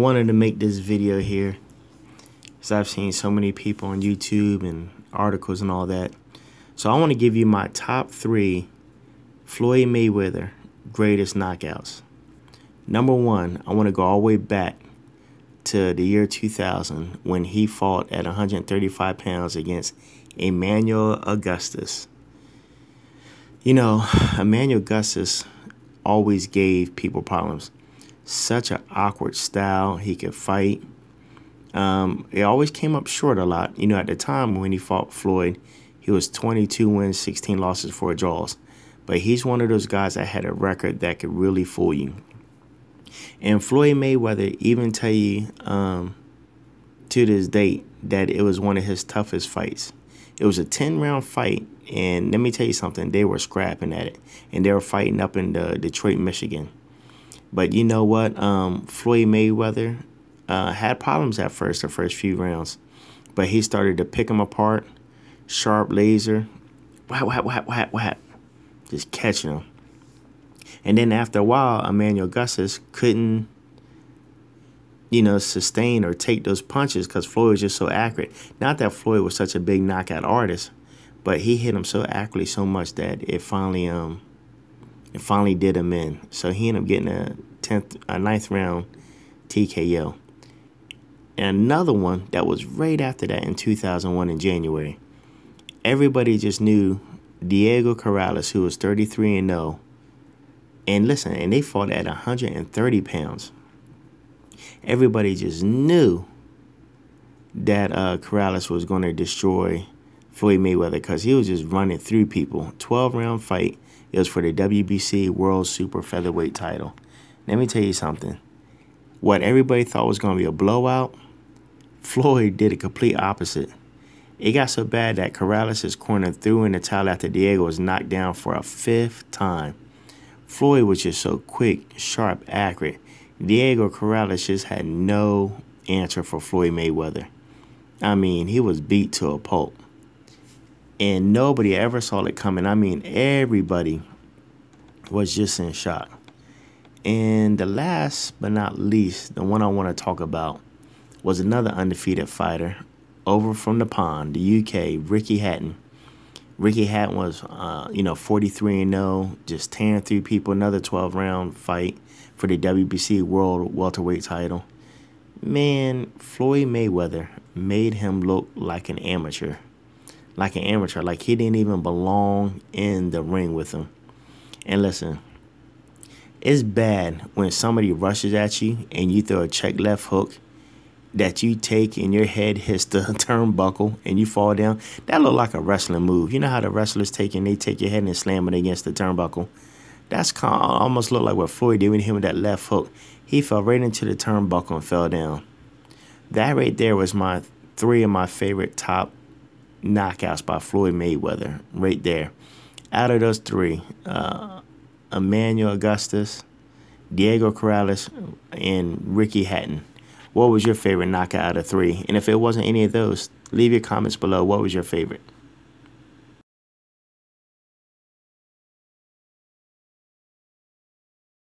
wanted to make this video here because I've seen so many people on YouTube and articles and all that. So I want to give you my top 3 Floyd Mayweather greatest knockouts. Number 1, I want to go all the way back to the year 2000 when he fought at 135 pounds against Emmanuel Augustus. You know, Emmanuel Augustus always gave people problems. Such an awkward style. He could fight. It always came up short a lot. You know, at the time when he fought Floyd, he was 22 wins, 16 losses, 4 draws. But he's one of those guys that had a record that could really fool you. And Floyd Mayweather even tell you to this date that it was one of his toughest fights. It was a 10-round fight, and let me tell you something, they were scrapping at it. And they were fighting up in Detroit, Michigan. But you know what? Floyd Mayweather had problems at first, the first few rounds. But he started to pick them apart, sharp laser, whap, just catching them. And then after a while, Emmanuel Augustus couldn't, you know, sustain or take those punches because Floyd was just so accurate. Not that Floyd was such a big knockout artist, but he hit him so accurately so much that it finally did him in. So he ended up getting a 9th round TKO. And another one that was right after that in 2001 in January. Everybody just knew Diego Corrales, who was 33-0. And listen, and they fought at 130 pounds. Everybody just knew that Corrales was going to destroy Floyd Mayweather because he was just running through people. 12-round fight. It was for the WBC World Super Featherweight title. Let me tell you something. What everybody thought was going to be a blowout, Floyd did a complete opposite. It got so bad that Corrales' corner threw in the towel after Diego was knocked down for a 5th time. Floyd was just so quick, sharp, accurate. Diego Corrales just had no answer for Floyd Mayweather. I mean, he was beat to a pulp. And nobody ever saw it coming. I mean, everybody was just in shock. And the last but not least, the one I want to talk about was another undefeated fighter over from the pond, the UK, Ricky Hatton. Ricky Hatton was, 43-0, just tearing through people. Another 12-round fight for the WBC World Welterweight title. Man, Floyd Mayweather made him look like an amateur. Like he didn't even belong in the ring with him. And listen, it's bad when somebody rushes at you and you throw a check left hook that you take and your head hits the turnbuckle and you fall down. That look like a wrestling move. You know how the wrestlers take your head and slam it against the turnbuckle? That's kind of almost look like what Floyd did when he hit with that left hook. He fell right into the turnbuckle and fell down. That right there was my 3 of my favorite top knockouts by Floyd Mayweather. Right there. Out of those 3, Emmanuel Augustus, Diego Corrales, and Ricky Hatton. What was your favorite knockout out of 3? And if it wasn't any of those, leave your comments below. What was your favorite?